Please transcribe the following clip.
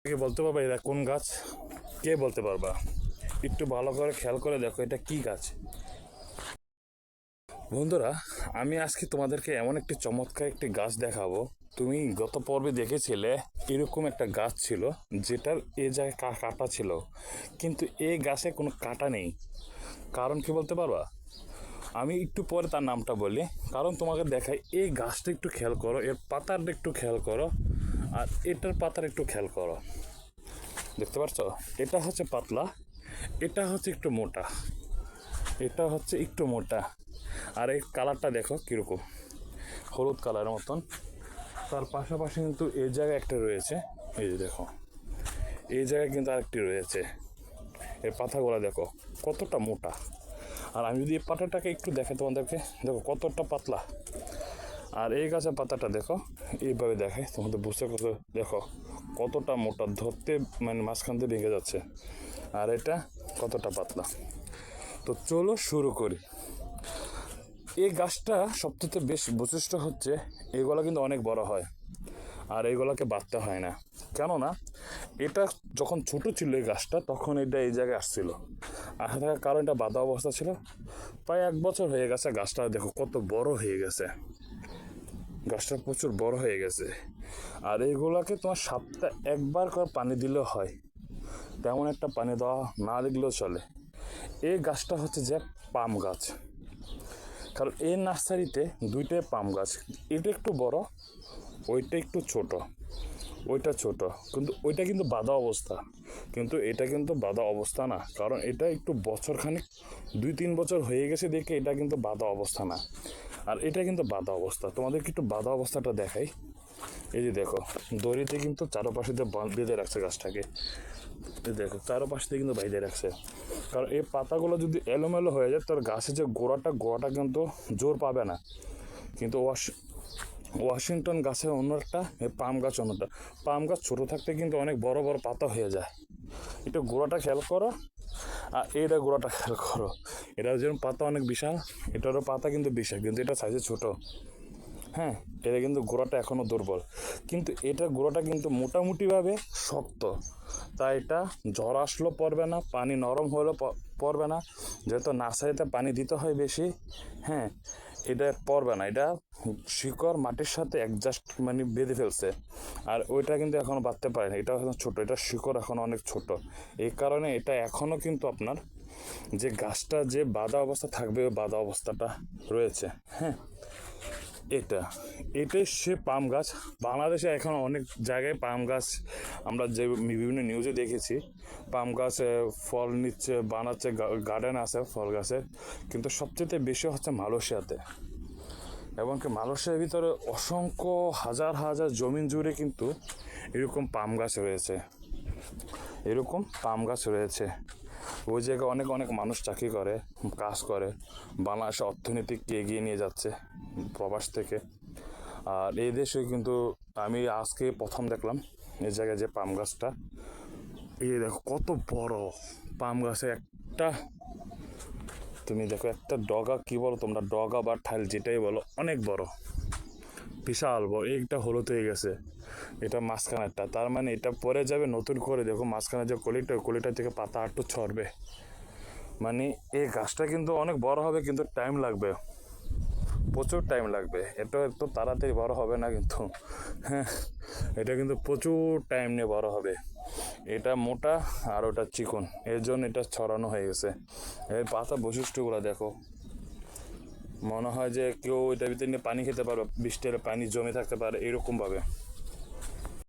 কে বলতে পারবা এটা কোন গাছ? কে বলতে পারবা? একটু ভালো করে খেয়াল করে দেখো এটা কি গাছ। বন্ধুরা, আমি আজকে তোমাদেরকে এমন একটি চমৎকার একটি গাছ দেখাবো। তুমি গত পর্বে দেখেছিলে এরকম একটা গাছ ছিল যেটার এ জায়গায় কাটা ছিল, কিন্তু এই গাছে কোনো কাটা নেই। কারণ কি বলতে পারবা? আমি একটু পরে তার নামটা বলি। কারণ তোমাকে দেখাই, এই গাছটা একটু খেয়াল করো, এর পাতাটা একটু খেয়াল করো, আর এটার পাতার একটু খেয়াল করো। দেখতে পাচ্ছ? এটা হচ্ছে পাতলা, এটা হচ্ছে একটু মোটা, এটা হচ্ছে একটু মোটা। আর এই কালারটা দেখো কীরকম, হলুদ কালারের মতন। তার পাশাপাশি কিন্তু এই জায়গায় একটা রয়েছে, এই যে দেখো, এই জায়গায় কিন্তু আরেকটি রয়েছে। এর পাতাগুলো দেখো কতটা মোটা। আর আমি যদি এই পাতাটাকে একটু দেখাই তোমাদেরকে, দেখো কতটা পাতলা। আর এই গাছের পাতাটা দেখো, এইভাবে দেখায় তোমাদের বুঝতে করতে, দেখো কতটা মোটা, ধরতে মানে মাঝখান দিয়ে ভেঙে যাচ্ছে। আর এটা কতটা পাতলা। তো চলো শুরু করি। এই গাছটা সবথেকে বেশ বৈশিষ্ট্য হচ্ছে এগুলো কিন্তু অনেক বড় হয়, আর এইগুলোকে বাঁধতে হয় না। কেননা এটা যখন ছোট ছিল এই গাছটা, তখন এটা এই জায়গায় আসছিল, আসা থাকার কারণ এটা বাঁধা অবস্থা ছিল। প্রায় 1 বছর হয়ে গেছে, গাছটা দেখো কত বড় হয়ে গেছে, গাছটা প্রচুর বড় হয়ে গেছে। আর এইগুলোকে তোমার সপ্তাহে একবার করে পানি দিলেও হয়, তেমন একটা পানি দেওয়া না দিলেও চলে। এই গাছটা হচ্ছে যে পাম গাছ। কারণ এই নার্সারিতে দুইটাই পাম গাছ, এটা একটু বড়, ওইটা একটু ছোট। ওইটা ছোট, কিন্তু ওইটা কিন্তু বাঁধা অবস্থা, কিন্তু এটা কিন্তু বাঁধা অবস্থা না। কারণ এটা একটু বছরখানিক 2-3 বছর হয়ে গেছে দেখে এটা কিন্তু বাঁধা অবস্থা না। আর এটা কিন্তু বাঁধা অবস্থা। তোমাদেরকে একটু বাঁধা অবস্থাটা দেখাই। এই যে দেখো, দড়িতে কিন্তু চারপাশে দিয়ে বেঁধে রাখছে গাছটাকে। দেখো চারপাশ দিয়ে কিন্তু বাইরে রাখছে। কারণ এই পাতাগুলো যদি এলোমেলো হয়ে যায়, তার গাছের যে গোড়াটা কিন্তু জোর পাবে না। কিন্তু ওয়াশিংটন গাছের অন্য একটা, পাম গাছ অন্যটা। পাম গাছ ছোটো থাকতে কিন্তু অনেক বড় বড় পাতা হয়ে যায়। একটু গোড়াটা খেয়াল করো, আর এইটা গোড়াটা খেয়াল করো। এটার যেমন পাতা অনেক বিশাল, এটারও পাতা কিন্তু বিশাল, কিন্তু এটা সাইজে ছোট। হ্যাঁ, এটা কিন্তু গোড়াটা এখনও দুর্বল, কিন্তু এটা গোড়াটা কিন্তু মোটামুটিভাবে শক্ত। তাই এটা ঝড় আসলেও পড়বে না, পানি নরম হলেও পড়বে না। যেহেতু নার্সারিতে পানি দিতে হয় বেশি, হ্যাঁ, এটা পড়বে না। এটা শিকড় মাটির সাথে অ্যাডজাস্ট মানে বেঁধে ফেলছে। আর ওইটা কিন্তু এখনও বাঁধতে পারে না, এটা এখন ছোটো, এটা শিকড় এখন অনেক ছোট। এই কারণে এটা এখনও কিন্তু আপনার যে গাছটা যে বাঁধা অবস্থা থাকবে, ওই বাঁধা অবস্থাটা রয়েছে। হ্যাঁ, এটাই সে পাম গাছ। বাংলাদেশে এখন অনেক জায়গায় পাম গাছ আমরা যে বিভিন্ন নিউজে দেখেছি, পাম গাছ ফল নিচ্ছে, বানাচ্ছে, গার্ডেন আছে ফল গাছের। কিন্তু সবচেয়ে বেশি হচ্ছে মালয়েশিয়াতে। এমনকি মালয়েশিয়ার ভিতরে অসংখ্য হাজার হাজার জমিন জুড়ে কিন্তু এরকম পাম গাছ রয়েছে, এরকম পাম গাছ রয়েছে। ওই জায়গায় অনেক অনেক মানুষ চাকরি করে, কাজ করে, বাংলাদেশের অর্থনীতিকে এগিয়ে নিয়ে যাচ্ছে প্রবাস থেকে। আর এই দেশে কিন্তু আমি আজকে প্রথম দেখলাম এই জায়গায় যে পাম গাছটা। এই দেখো কত বড় পাম গাছে একটা, তুমি দেখো একটা ডগা, কি বলো তোমরা, ডগা বা ঠাল যেটাই বলো, অনেক বড়, বিশাল বড়। এইটা হলুদ হয়ে গেছে, এটা মাঝখানেরটা, তার মানে এটা পরে যাবে নতুন করে। দেখো মাঝখানে যে কলিটা থেকে পাতা একটু ছড়বে। মানে এই গাছটা কিন্তু অনেক বড় হবে, কিন্তু টাইম লাগবে, প্রচুর টাইম লাগবে। এটা একটু তাড়াতাড়ি বড় হবে না কিন্তু, হ্যাঁ, এটা কিন্তু প্রচুর টাইম নিয়ে বড় হবে। এটা মোটা আর ওটা চিকন, এর জন্য এটা ছড়ানো হয়ে গেছে। এর পাতা বৈশিষ্ট্যগুলো দেখো, মনে হয় যে কেউ এটার ভিতরে নিয়ে পানি খেতে পারবে, বৃষ্টির পানি জমে থাকতে পারে এরকমভাবে।